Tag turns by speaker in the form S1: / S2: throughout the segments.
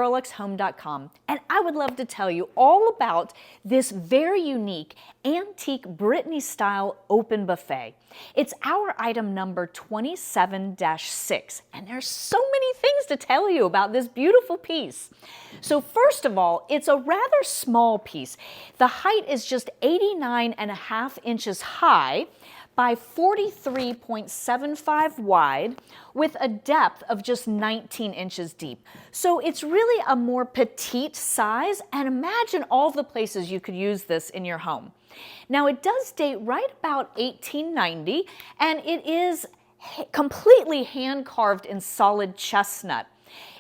S1: veroluxhome.com, and I would love to tell you all about this very unique antique Brittany style open buffet. It's our item number 27-6, and there's so many things to tell you about this beautiful piece. So first of all, it's a rather small piece. The height is just 89.5 inches high by 43.75 wide with a depth of just 19 inches deep. So it's really a more petite size, and imagine all the places you could use this in your home. Now it does date right about 1890, and it is completely hand carved in solid chestnut.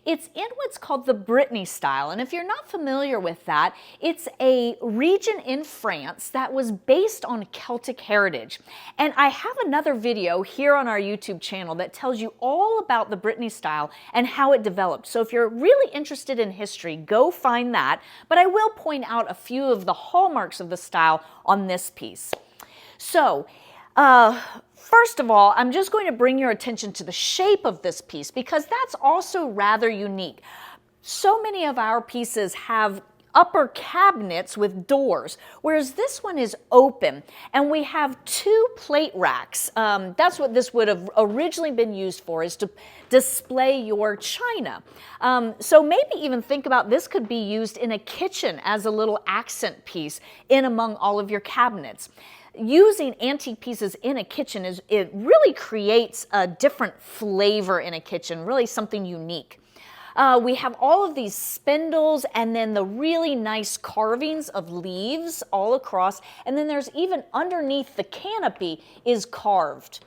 S1: It's in what's called the Brittany style, and if you're not familiar with that, it's a region in France that was based on Celtic heritage. And I have another video here on our YouTube channel that tells you all about the Brittany style and how it developed. So if you're really interested in history, go find that. But I will point out a few of the hallmarks of the style on this piece. So, first of all, I'm just going to bring your attention to the shape of this piece because that's also rather unique. So many of our pieces have upper cabinets with doors, whereas this one is open, and we have two plate racks. That's what this would have originally been used for, is to display your china. So maybe even think about this could be used in a kitchen as a little accent piece in among all of your cabinets. Using antique pieces in a kitchen it really creates a different flavor in a kitchen, really something unique. We have all of these spindles and then the really nice carvings of leaves all across, and then there's even underneath the canopy is carved.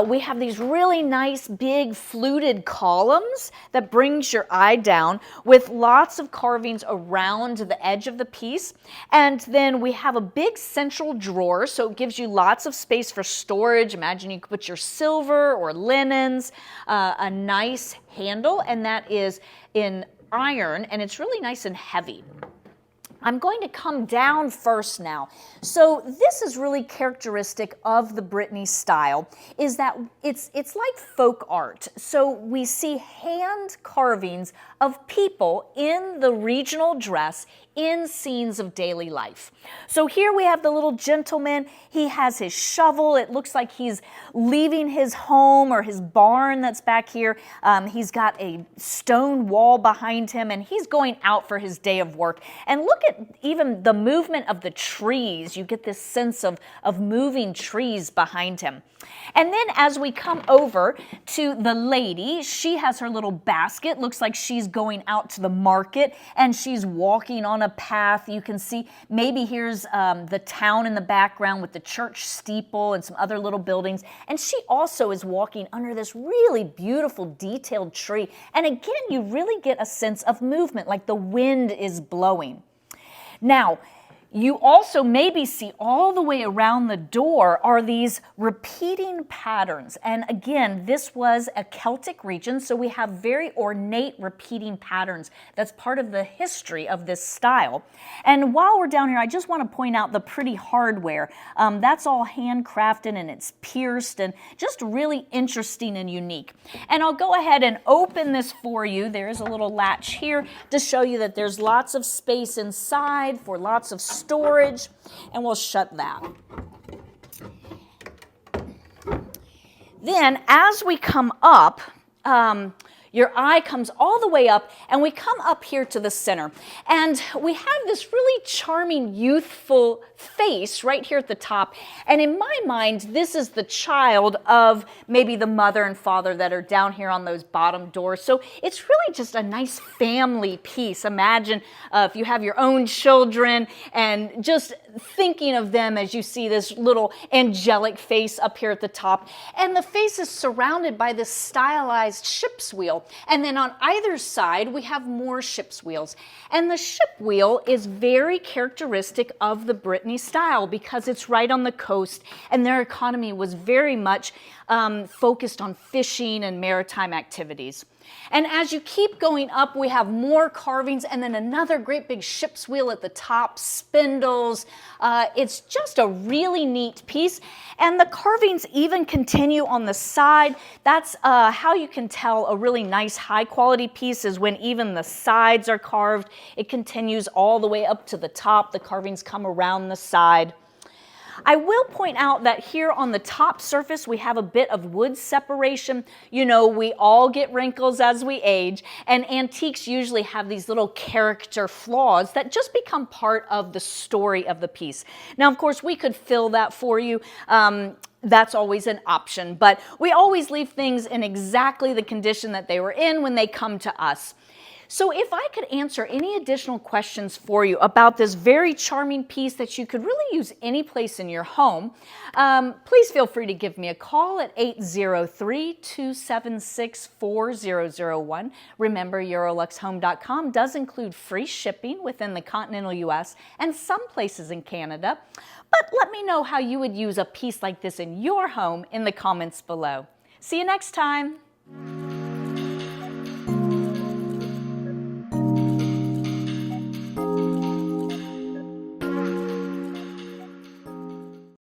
S1: We have these really nice big fluted columns that brings your eye down with lots of carvings around the edge of the piece. And then we have a big central drawer, so it gives you lots of space for storage. Imagine you could put your silver or linens, a nice handle, and that is in iron, and it's really nice and heavy. I'm going to come down first now. So this is really characteristic of the Brittany style, is that it's like folk art. So we see hand carvings of people in the regional dress in scenes of daily life. So here we have the little gentleman. He has his shovel. It looks like he's leaving his home or his barn that's back here. He's got a stone wall behind him, and he's going out for his day of work. And look at even the movement of the trees. You get this sense of moving trees behind him. And then as we come over to the lady, she has her little basket. Looks like she's going out to the market, and she's walking on a path. You can see maybe here's the town in the background with the church steeple and some other little buildings. And she also is walking under this really beautiful detailed tree. And again, you really get a sense of movement, like the wind is blowing. Now, you also maybe see all the way around the door are these repeating patterns. And again, this was a Celtic region, so we have very ornate repeating patterns. That's part of the history of this style. And while we're down here, I just want to point out the pretty hardware. That's all handcrafted, and it's pierced, and just really interesting and unique. And I'll go ahead and open this for you. There's a little latch here to show you that there's lots of space inside for lots of storage, and we'll shut that. Then as we come up, your eye comes all the way up, and we come up here to the center. And we have this really charming, youthful face right here at the top. And in my mind, this is the child of maybe the mother and father that are down here on those bottom doors. So it's really just a nice family piece. Imagine if you have your own children and just thinking of them as you see this little angelic face up here at the top. And the face is surrounded by this stylized ship's wheel. And then on either side, we have more ship's wheels. And the ship wheel is very characteristic of the Brittany style because it's right on the coast, and their economy was very much focused on fishing and maritime activities. And as you keep going up, we have more carvings, and then another great big ship's wheel at the top, spindles, It's just a really neat piece, and the carvings even continue on the side. That's how you can tell a really nice high quality piece is when even the sides are carved. It continues all the way up to the top. The carvings come around the side. I will point out that here on the top surface, we have a bit of wood separation. You know, we all get wrinkles as we age, and antiques usually have these little character flaws that just become part of the story of the piece. Now, of course, we could fill that for you. That's always an option, but we always leave things in exactly the condition that they were in when they come to us. So if I could answer any additional questions for you about this very charming piece that you could really use any place in your home, please feel free to give me a call at 803-276-4001. Remember, EuroluxHome.com does include free shipping within the continental US and some places in Canada. But let me know how you would use a piece like this in your home in the comments below. See you next time.